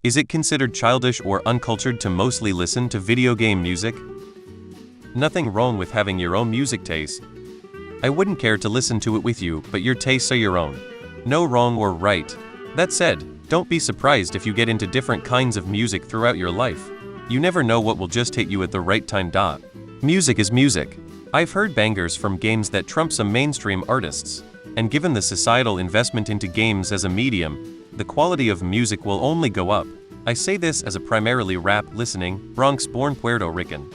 Is it considered childish or uncultured to mostly listen to video game music? Nothing wrong with having your own music taste. I wouldn't care to listen to it with you, but your tastes are your own. No wrong or right. That said, don't be surprised if you get into different kinds of music throughout your life. You never know what will just hit you at the right time. Music is music. I've heard bangers from games that trump some mainstream artists. And given the societal investment into games as a medium, the quality of music will only go up. I say this as a primarily rap-listening, Bronx-born Puerto Rican.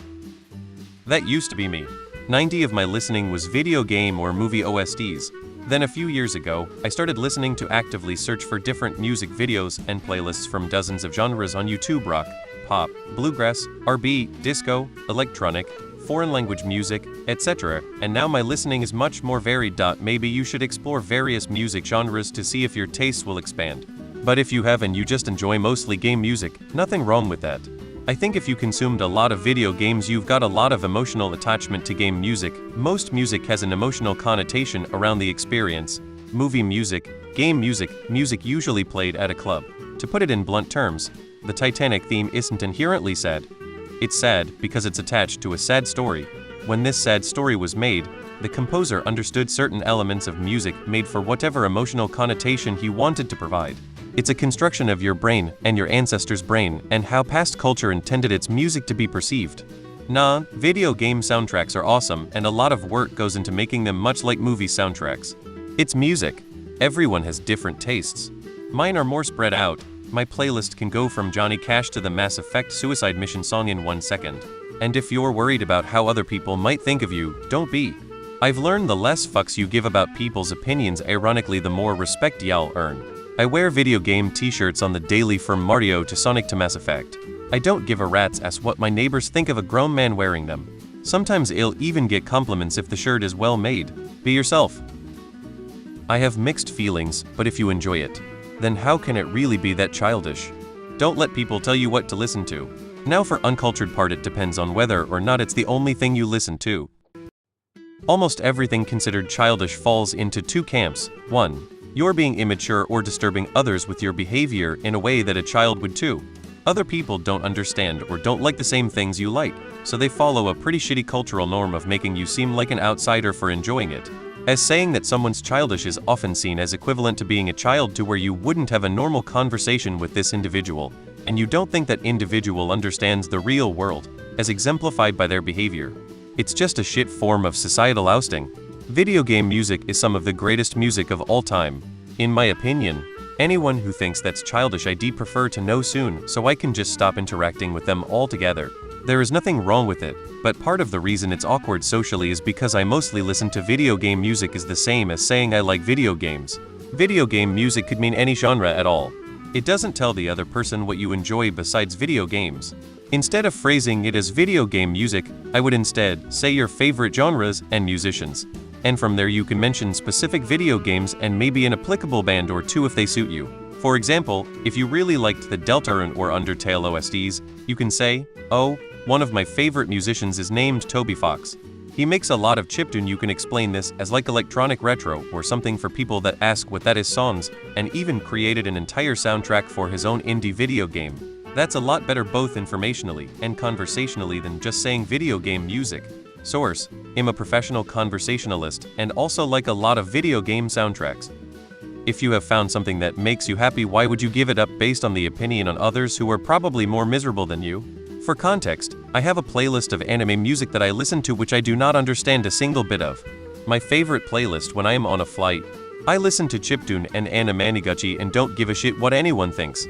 That used to be me. 90% of my listening was video game or movie OSTs. Then a few years ago, I started listening to actively search for different music videos and playlists from dozens of genres on YouTube: rock, pop, bluegrass, R&B, disco, electronic, foreign language music, etc. And now my listening is much more varied. Maybe you should explore various music genres to see if your tastes will expand. But if you have and you just enjoy mostly game music, nothing wrong with that. I think if you consumed a lot of video games, you've got a lot of emotional attachment to game music. Most music has an emotional connotation around the experience. Movie music, game music, music usually played at a club. To put it in blunt terms, the Titanic theme isn't inherently sad. It's sad because it's attached to a sad story. When this sad story was made, the composer understood certain elements of music made for whatever emotional connotation he wanted to provide. It's a construction of your brain and your ancestors' brain and how past culture intended its music to be perceived. Video game soundtracks are awesome and a lot of work goes into making them, much like movie soundtracks. It's music. Everyone has different tastes. Mine are more spread out. My playlist can go from Johnny Cash to the Mass Effect Suicide Mission song in 1 second. And if you're worried about how other people might think of you, don't be. I've learned the less fucks you give about people's opinions, ironically, the more respect y'all earn. I wear video game t-shirts on the daily, from Mario to Sonic to Mass Effect. I don't give a rat's ass what my neighbors think of a grown man wearing them. Sometimes I'll even get compliments if the shirt is well made. Be yourself. I have mixed feelings, but if you enjoy it, then how can it really be that childish? Don't let people tell you what to listen to. Now for uncultured part, it depends on whether or not it's the only thing you listen to. Almost everything considered childish falls into two camps. 1. You're being immature or disturbing others with your behavior in a way that a child would too. Other people don't understand or don't like the same things you like, so they follow a pretty shitty cultural norm of making you seem like an outsider for enjoying it. As saying that someone's childish is often seen as equivalent to being a child, to where you wouldn't have a normal conversation with this individual, and you don't think that individual understands the real world, as exemplified by their behavior. It's just a shit form of societal ousting. Video game music is some of the greatest music of all time. In my opinion, anyone who thinks that's childish, I'd prefer to know soon, so I can just stop interacting with them altogether. There is nothing wrong with it, but part of the reason it's awkward socially is because I mostly listen to video game music is the same as saying I like video games. Video game music could mean any genre at all. It doesn't tell the other person what you enjoy besides video games. Instead of phrasing it as video game music, I would instead say your favorite genres and musicians. And from there you can mention specific video games and maybe an applicable band or two if they suit you. For example, if you really liked the Deltarune or Undertale OSTs, you can say, oh, one of my favorite musicians is named Toby Fox. He makes a lot of chiptune. You can explain this as like electronic retro or something for people that ask what that is songs, and even created an entire soundtrack for his own indie video game. That's a lot better both informationally and conversationally than just saying video game music. Source: I'm a professional conversationalist and also like a lot of video game soundtracks. If you have found something that makes you happy, why would you give it up based on the opinion on others who are probably more miserable than you? For context, I have a playlist of anime music that I listen to which I do not understand a single bit of. My favorite playlist when I am on a flight. I listen to chiptune and anime and don't give a shit what anyone thinks.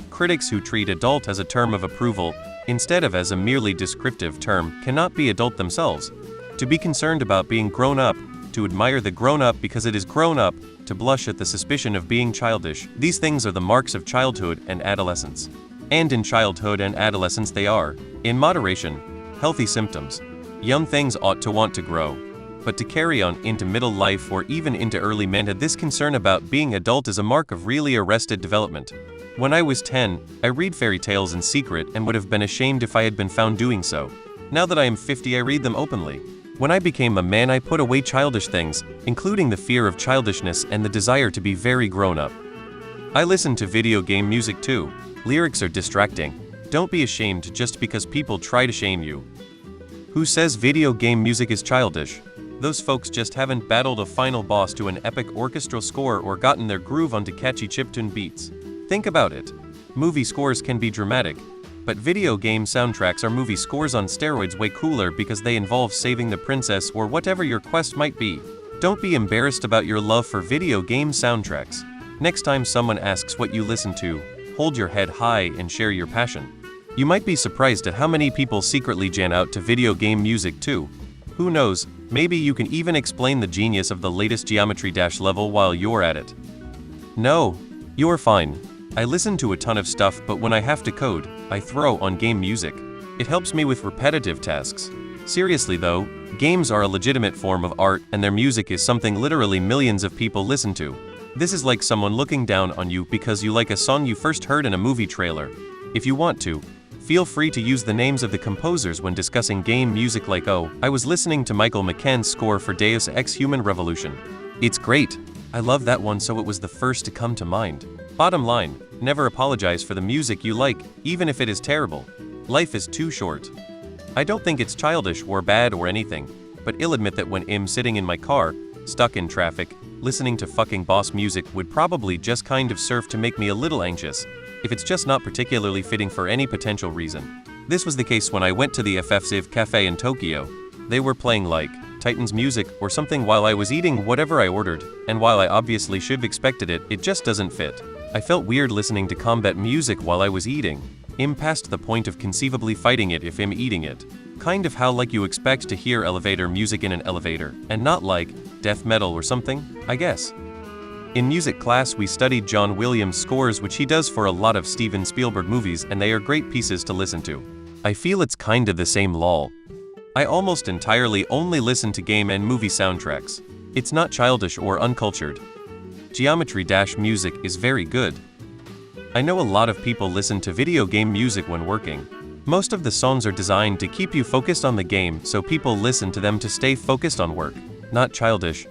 Critics who treat adult as a term of approval instead of as a merely descriptive term cannot be adult themselves. To be concerned about being grown up, to admire the grown up because it is grown up, to blush at the suspicion of being childish, these things are the marks of childhood and adolescence. And in childhood and adolescence they are, in moderation, healthy symptoms. Young things ought to want to grow. But to carry on into middle life or even into early manhood, this concern about being adult is a mark of really arrested development. When I was 10, I read fairy tales in secret and would have been ashamed if I had been found doing so. Now that I am 50, I read them openly. When I became a man, I put away childish things, including the fear of childishness and the desire to be very grown up. I listen to video game music too. Lyrics are distracting. Don't be ashamed just because people try to shame you. Who says video game music is childish? Those folks just haven't battled a final boss to an epic orchestral score or gotten their groove onto catchy chiptune beats. Think about it. Movie scores can be dramatic, but video game soundtracks are movie scores on steroids, way cooler because they involve saving the princess or whatever your quest might be. Don't be embarrassed about your love for video game soundtracks. Next time someone asks what you listen to, hold your head high and share your passion. You might be surprised at how many people secretly jam out to video game music too. Who knows, maybe you can even explain the genius of the latest Geometry Dash level while you're at it. No, you're fine. I listen to a ton of stuff, but when I have to code, I throw on game music. It helps me with repetitive tasks. Seriously though, games are a legitimate form of art and their music is something literally millions of people listen to. This is like someone looking down on you because you like a song you first heard in a movie trailer. If you want to, feel free to use the names of the composers when discussing game music, like, oh, I was listening to Michael McKenn's score for Deus Ex Human Revolution. It's great. I love that one, so it was the first to come to mind. Bottom line, never apologize for the music you like, even if it is terrible. Life is too short. I don't think it's childish or bad or anything, but I'll admit that when I'm sitting in my car, stuck in traffic, listening to fucking boss music would probably just kind of serve to make me a little anxious, if it's just not particularly fitting for any potential reason. This was the case when I went to the FF Cafe in Tokyo. They were playing like Titan's music or something while I was eating whatever I ordered, and while I obviously should have expected it, it just doesn't fit. I felt weird listening to combat music while I was eating. I'm past the point of conceivably fighting it if I'm eating it. Kind of how like you expect to hear elevator music in an elevator, and not like death metal or something, I guess. In music class we studied John Williams scores, which he does for a lot of Steven Spielberg movies, and they are great pieces to listen to. I feel it's kind of the same lol. I almost entirely only listen to game and movie soundtracks. It's not childish or uncultured. Geometry Dash music is very good. I know a lot of people listen to video game music when working. Most of the songs are designed to keep you focused on the game, so people listen to them to stay focused on work. Not childish,